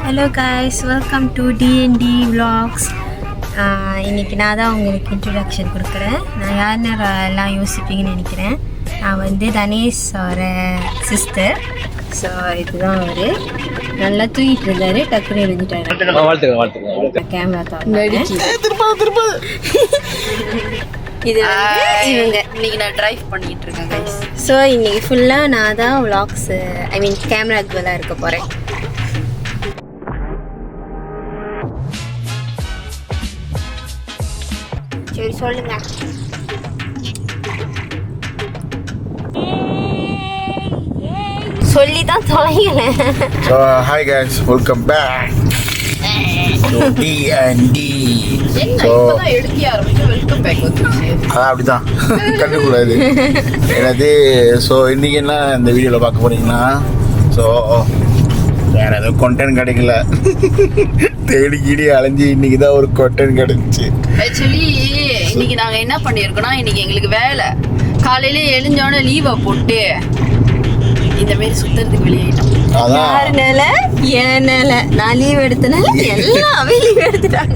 Hello guys, welcome to DND vlogs. இன்றைக்கி நான் தான் உங்களுக்கு இன்ட்ரடக்ஷன் கொடுக்குறேன். நான் யாருன்னு எல்லாம் யோசிப்பீங்கன்னு நினைக்கிறேன். நான் வந்து தனேஷோட சிஸ்டர். ஸோ இதுதான் அவர். நல்லா தூங்கிட்டு இருந்தார், டக்குன்னு எழுந்துட்டாரு. கேமரா இது இவங்க இன்னைக்கு நான் டிரைவ் பண்ணிட்டு இருக்கேன் கைஸ். ஸோ இன்னைக்கு ஃபுல்லாக நான் தான் விலாக்ஸ் கேமராக்கு வேலை இருக்க போகிறேன். சரி சொல்லுங்க. சொல்லி தான் தொலைங்கல. So hi guys, welcome back to D&D. என்ன இப்பதான் எடுக்க ஆரம்பிச்சு வெல்கம் பேக் வந்துருச்சு. அதான் அப்படிதான் கண்டுக்கூடாது எனது. ஸோ இன்னைக்கு என்ன இந்த வீடியோவில் பார்க்க போறீங்கன்னா, ஸோ வேற எதுவும் கண்டென்ட் கிடைக்கல, தேடிக்கிடி அலைஞ்சி இன்னைக்கு தான் ஒரு கண்டென்ட் கிடைச்சிச்சு. ஆக்சுவலி இன்னைக்கு நாங்க என்ன பண்ணிருக்கோம்னா, இன்னைக்கு எங்களுக்கு வேலை காலையில எழுஞ்சோட லீவை போட்டு இந்த மாதிரி சுத்துறதுக்கு வெளியாயிட்டோம். யாருனால? ஏனால? நான் லீவ் எடுத்தனால எல்லாமே லீவ் எடுத்துட்டாங்க.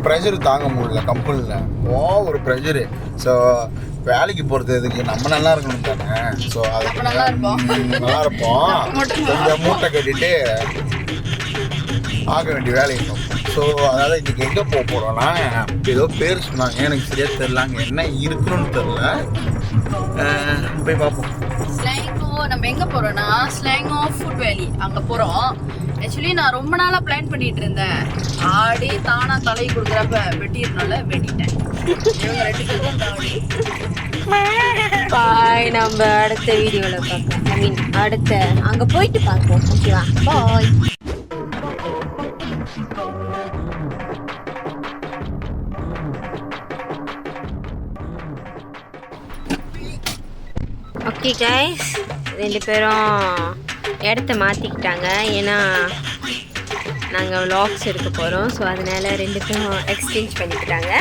ப்ரெஷர் தாங்க முடியல கம்பெனியில், ஒரு ப்ரெஷரு. ஸோ வேலைக்கு போகிறதுக்கு நம்ம நல்லா இருக்கணும் தானே. ஸோ அதுக்கு நல்லா இருப்போம். கொஞ்சம் மூட்டை கட்டிட்டு ஆக வேண்டிய வேலை இருக்கும். ஸோ அதனால் இன்றைக்கி எங்கே போக போகிறோன்னா, ஏதோ பேர் சொன்னாங்க, எனக்கு சரியாக தெரில, அங்கே என்ன இருக்குன்னு தெரில. போய் பார்ப்போம். ஸ்லாங்கோ நம்ம எங்கே போகிறோன்னா, ஸ்லாங்கோ ஃபுட் வேலி அங்கே போகிறோம். ஆக்சுவலி நான் ரொம்ப நாளாக பிளான் பண்ணிட்டு இருந்தேன். ஆடி தானா தலை கொடுக்குறப்ப வெட்டிடணும்ல, வெட்டிட்டேன். இவங்க 2 பேரும் தாடி. பாய், நம்ம அடுத்த வீடியோவில் பார்ப்போம். அடுத்த அங்கே போயிட்டு பார்ப்போம். ஓகேவா? பாய். ஓகே கைஸ், 2 பேரும் இடத்த மாற்றிக்கிட்டாங்க. ஏன்னா நாங்கள் விலாக்ஸ் எடுக்க போகிறோம். ஸோ அதனால் 2 பேரும் எக்ஸ்சேஞ்ச் பண்ணிக்கிட்டாங்க.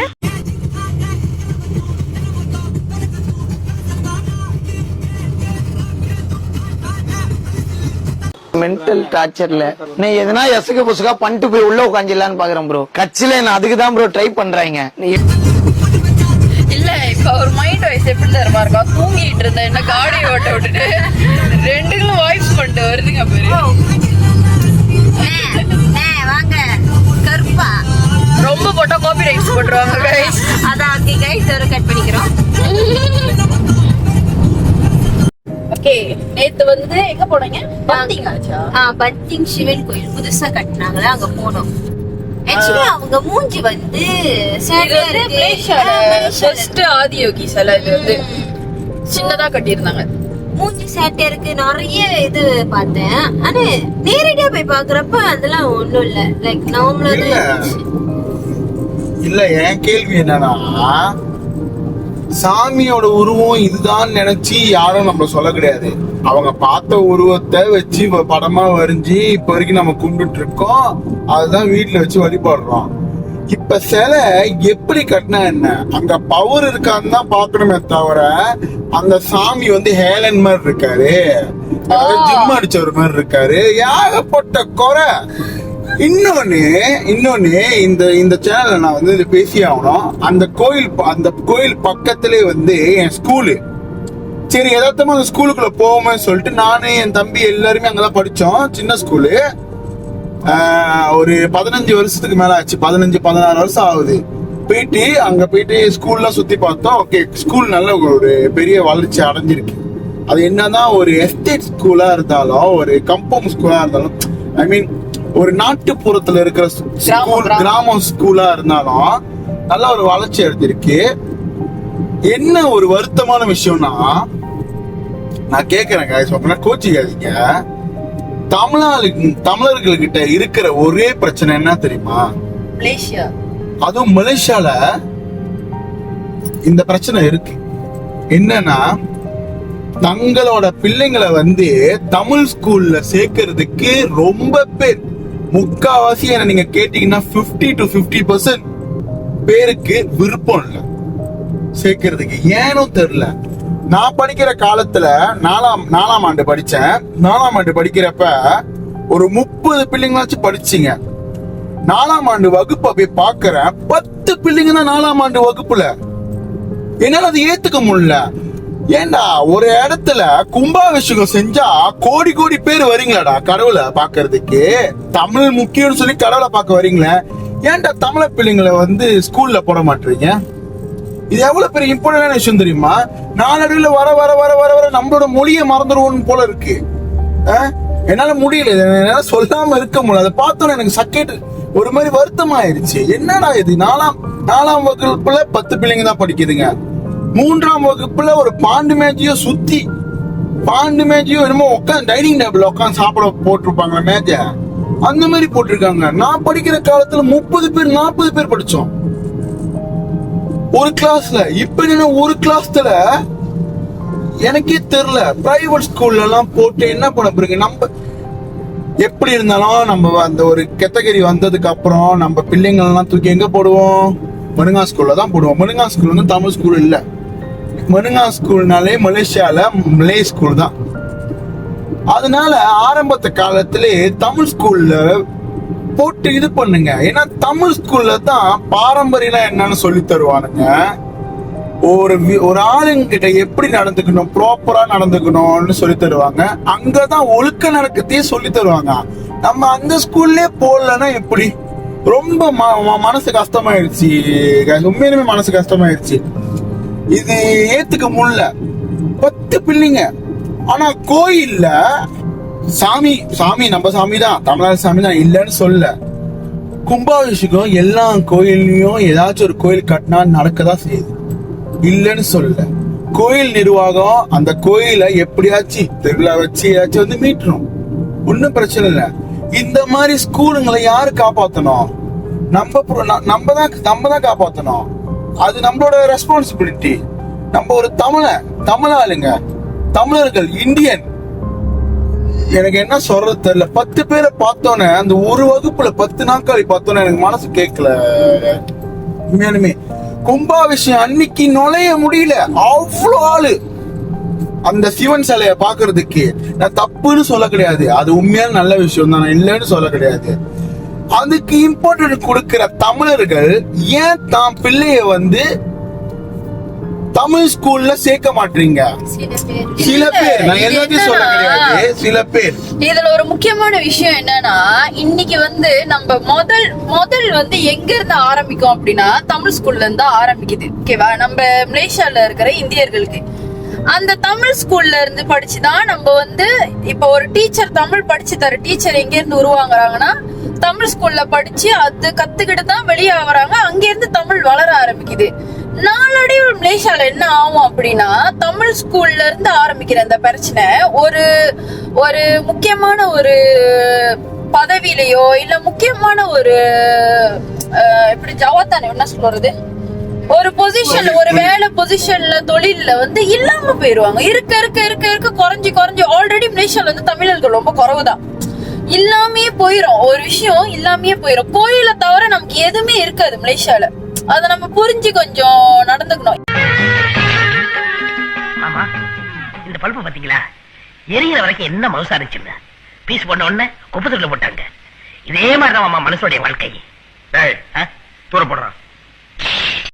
மென்டல் டார்ச்சர்ல நீ எதனா எசுக புசுகா பண்ணிட்டு போய் உள்ள உட்காந்துலான்னு பாக்குறேன் ப்ரோ. கட்சியில நான் அதுக்கு தான் ப்ரோ ட்ரை பண்றாங்க. இல்ல இப்ப ஒரு மைண்ட் வாய்ஸ் எப்படி தரமா இருக்கா, தூங்கிட்டு இருந்தேன் என்ன காடி ஓட்ட விட்டுட்டு 2களும் வாய்ஸ் பண்ணிட்டு வருதுங்க பேரு. வாங்க கருப்பா, ரொம்ப போட்டா காப்பி ரைட்ஸ் போட்டுருவாங்க கைஸ். அதான் ஓகே கைஸ், ஒரு கட் பண்ணிக்கிறோம். ஓகே, நேத்து வந்து எங்க போனீங்க? பந்திங்காச்சா? பந்திங் சிவன் கோயில் புதுசா கட்டினாங்களா, அங்க போனோம். ஆக்சுவலி அவங்க மூஞ்சி வந்து ஃபர்ஸ்ட் ஆதியோகி சிலை. இது வந்து சின்னதா கட்டியிருந்தாங்க. மூஞ்சி சேட்டை இருக்கு, நிறைய இது பார்த்தேன். ஆனா நேரடியா போய் பாக்குறப்ப அதெல்லாம் ஒண்ணும் இல்ல. லைக் நார்மலா இல்ல. என் கேள்வி என்னன்னா, சாமியோட உருவம் இதுதான் நினைச்சு யாரும் நம்மள சொல்ல கிடையாது. அவங்க பார்த்த உருவத்தை வச்சு படமா வரைஞ்சி இப்ப வரைக்கும் நம்ம கும்பிட்டு இருக்கோம். அதுதான் வீட்டுல வச்சு வழிபடுறோம். இப்ப சிலை எப்படி கட்டினா என்ன, அங்க பவர் இருக்கான்னு தான் பாக்கணுமே தவிர, அந்த சாமி வந்து ஹேலன் மாதிரி இருக்காரு, ஜிம் அடிச்சவர் மாதிரி இருக்காரு, ஏகப்பட்ட குறை. இன்னொன்னு இந்த சேனல்ல நான் வந்து இது பேசி ஆகணும். அந்த கோயில் பக்கத்திலே வந்து என் ஸ்கூலு. சரி, எதார்த்தமா அந்த ஸ்கூலுக்குள்ள போவோமே சொல்லிட்டு நானு என் தம்பி எல்லாருமே அங்கதான் படிச்சோம். சின்ன ஸ்கூலு. ஒரு 15 வருஷத்துக்கு மேல ஆச்சு, 15-16 வருஷம் ஆகுது. அங்க போயிட்டு ஸ்கூல்லாம் சுத்தி பார்த்தோம். ஓகே, ஸ்கூல் நல்ல ஒரு பெரிய வளர்ச்சி அடைஞ்சிருக்கு. அது என்னதான் ஒரு எஸ்டேட் ஸ்கூலா இருந்தாலும், ஒரு கம்பவுண்ட் ஸ்கூலா இருந்தாலும், ஐ மீன் ஒரு நாட்டுப்புறத்துல இருக்கிற ஸ்கூல், கிராம ஸ்கூலா இருந்தாலும் நல்ல ஒரு வளர்ச்சி அடைஞ்சிருக்கு. என்ன ஒரு வருத்தமான விஷயம்னா, நான் கேக்குறேன், கோச்சிக்காதீங்க, தமிழர்கள்கிட்ட இருக்கிற ஒரே பிரச்சனை என்ன தெரியுமா? மலேசியா. அதுவும் மலேசியால இந்த பிரச்சனை இருக்கு. என்னன்னா, தங்களோட பிள்ளைங்களை வந்து தமிழ் ஸ்கூல்ல சேர்க்கறதுக்கு ரொம்ப பேர், முக்காவாசி என்ன நீங்க கேட்டீங்கன்னா 50 to 50% பேருக்கு விருப்பம் இல்லை சேர்க்கறதுக்கு. ஏனும் தெரியல. நான் படிக்கிற காலத்துல நாலாம் ஆண்டு படிச்சேன். 4ஆம் ஆண்டு படிக்கிறப்ப ஒரு 30 பிள்ளைங்களாச்சும் படிச்சீங்க. 4ஆம் ஆண்டு வகுப்பை போய் பாக்குறேன், 10 பிள்ளைங்க தான் 4ஆம் ஆண்டு வகுப்புல. என்னால அதை ஏத்துக்க முடியல. ஏண்டா ஒரு இடத்துல கும்பாபிஷேகம் செஞ்சா கோடி கோடி பேர் வரீங்களாடா கடவுளை பாக்குறதுக்கு? தமிழ் முக்கியம்னு சொல்லி கடவுளை பார்க்க வரீங்களே, ஏன்டா தமிழ பிள்ளைங்களை வந்து ஸ்கூல்ல போட மாட்டீங்க? இது எவ்வளவு பெரிய இம்பார்ட்டன்டான விஷயம் தெரியுமா? நாளடைவுல வர வர வர வர வர நம்மளோட மொழியை மறந்துடுவோம் போல இருக்கு. என்னால முடியல, என்னால சொல்லாம இருக்க முடியல. அதை பார்த்தோன்னு எனக்கு சக்கேட்டு ஒரு மாதிரி வருத்தமாயிருச்சு. என்னடா இது, நாலாம் வகுப்புல 10 பிள்ளைங்க தான் படிக்குதுங்க. 3ஆம் வகுப்புல ஒரு பாண்டு மேஜையோ சுத்தி பாண்டு மேஜையோ என்னமோ உட்காந்து டைனிங் டேபிள் உட்காந்து சாப்பிட போட்டிருப்பாங்க மேஜ, அந்த மாதிரி போட்டிருக்காங்க. நான் படிக்கிற காலத்துல 30 பேர் 40 பேர் படிச்சோம் ஒரு கிளாஸ்ல. இப்ப என்ன ஒரு கிளாஸ்ல எனக்கே தெரியல. பிரைவேட் ஸ்கூல்ல எல்லாம் போட்டு என்ன பண்ண போறீங்க? நம்ம எப்படி இருந்தாலும் நம்ம அந்த ஒரு கேட்டகரி வந்ததுக்கு அப்புறம் நம்ம பிள்ளைங்கள் எல்லாம் தூக்கி எங்க போடுவோம்? மனுங்கா ஸ்கூல்ல தான் போடுவோம். மனுங்கா ஸ்கூல் வந்து தமிழ் ஸ்கூல் இல்ல. மனுங்கா ஸ்கூல்னாலே மலேசியால மலே ஸ்கூல் தான். அதனால ஆரம்பத்த காலத்திலே தமிழ் ஸ்கூல்ல போட்டு இது பண்ணுங்க. ஏன்னா தமிழ் ஸ்கூல்ல தான் பாரம்பரியம் என்னன்னு சொல்லி தருவானுங்க. ஒரு ஆளுங்கிட்ட எப்படி நடந்துக்கணும், ப்ராப்பரா நடந்துக்கணும்னு சொல்லி தருவாங்க. அங்கதான் ஒழுக்க நடக்கத்தையே சொல்லி தருவாங்க. நம்ம அந்த ஸ்கூல்லே போடலன்னா எப்படி? ரொம்ப மனசு கஷ்டமாயிடுச்சு. உண்மையிலுமே மனசு கஷ்டமாயிடுச்சு. இது ஏத்துக்க முடியல. 10 பிள்ளைங்க. ஆனா கோயில்ல சாமி நம்ம சாமி தான், தமிழ்நாடு சாமி தான், இல்லன்னு சொல்ல. கும்பாபிஷேகம் எல்லா கோயில்லையும் ஏதாச்சும் ஒரு கோயில் கட்டினா நடக்கதான் செய்யுது, இல்லன்னு சொல்ல. கோயில் நிர்வாகம் அந்த கோயிலை எப்படியாச்சும் திருவிழா வச்சு ஏதாச்சும் வந்து மீட்டணும், ஒன்னும் பிரச்சனை இல்லை. இந்த மாதிரி ஸ்கூலுங்களை யாரு காப்பாத்தணும்? நம்ம தான் காப்பாத்தணும். அது நம்மளோட ரெஸ்பான்சிபிலிட்டி. நம்ம ஒரு தமிழ் ஆளுங்க, தமிழர்கள், இந்தியன். எனக்கு என்ன சொல்றது தெரியல. 10 பேரை பார்த்தோன்னே, அந்த ஒரு வகுப்புல 10 நாட்காலி பார்த்தோன்னே எனக்கு மனசு கேட்கல. உண்மையாலுமே கும்பாபிஷேகம் அன்னைக்கு நுழைய முடியல, அவ்வளோ ஆளு அந்த சிவன் சிலைய பாக்குறதுக்கு. நான் தப்புன்னு சொல்ல கிடையாது, அது உண்மையான நல்ல விஷயம் தான், நான் இல்லைன்னு சொல்ல கிடையாது. அதுக்கு இம்பார்ட்டன்ட் கொடுக்கிற தமிழர்கள் ஏன் தான் பிள்ளைய வந்து தமிழ் ஸ்கூல்ல சேர்க்க மாட்டீங்க? சில பேர், நான் எல்லாத்தையும் சொல்ல கிடையாது, சில பேர். இதுல ஒரு முக்கியமான விஷயம் என்னன்னா, இன்னைக்கு வந்து நம்ம முதல் வந்து எங்க இருந்து ஆரம்பிக்கும் அப்படின்னா தமிழ் ஸ்கூல்ல இருந்து ஆரம்பிக்குது. ஓகேவா? நம்ம மலேசியால இருக்கிற இந்தியர்களுக்கு அந்த தமிழ் ஸ்கூல்ல இருந்து படிச்சுதான் நம்ம வந்து இப்ப ஒரு டீச்சர், தமிழ் படிச்சு தர டீச்சர் எங்க இருந்து உருவாங்குறாங்கன்னா தமிழ் ஸ்கூல்ல படிச்சு அது கத்துக்கிட்டு தான் வெளியே வராங்க. அங்க இருந்து தமிழ் வளர ஆரம்பிக்குது. நாளடைவு மலேசியால என்ன ஆகும் அப்படின்னா, தமிழ் ஸ்கூல்ல இருந்து ஆரம்பிக்கிற இந்த பிரச்சனை ஒரு முக்கியமான ஒரு பதவியிலையோ இல்ல முக்கியமான ஒரு எப்படி ஜவாத்தானே என்ன சொல்றது, ஒரு பொசிஷன்ல, ஒரு வேலை பொசிஷன்ல, தொழில்ல வந்து இல்லாம போயிருவாங்க. இருக்க இருக்க இருக்க இருக்க குறைஞ்சு ஆல்ரெடி மலேசியால வந்து தமிழர்கள் ரொம்ப குறைவுதான், இல்லாமே போயிரும். ஒரு விஷயம் இல்லாமே போயிரும். கோயில தவிர நமக்கு எதுவுமே இருக்காது மலேசியால. அத நம்ம புரிஞ்சு கொஞ்சம் நடந்துக்கணும். ஆமா, இந்த பல்பு பாத்தீங்களா? எரிகிற வரைக்கும் என்ன மவுசா இருந்துச்சுங்க, பீஸ் பண்ண உடனே குப்பத்துல போட்டாங்க. இதே மாதிரிதான் மனுஷனுடைய வாழ்க்கை. தூர போடுறான்.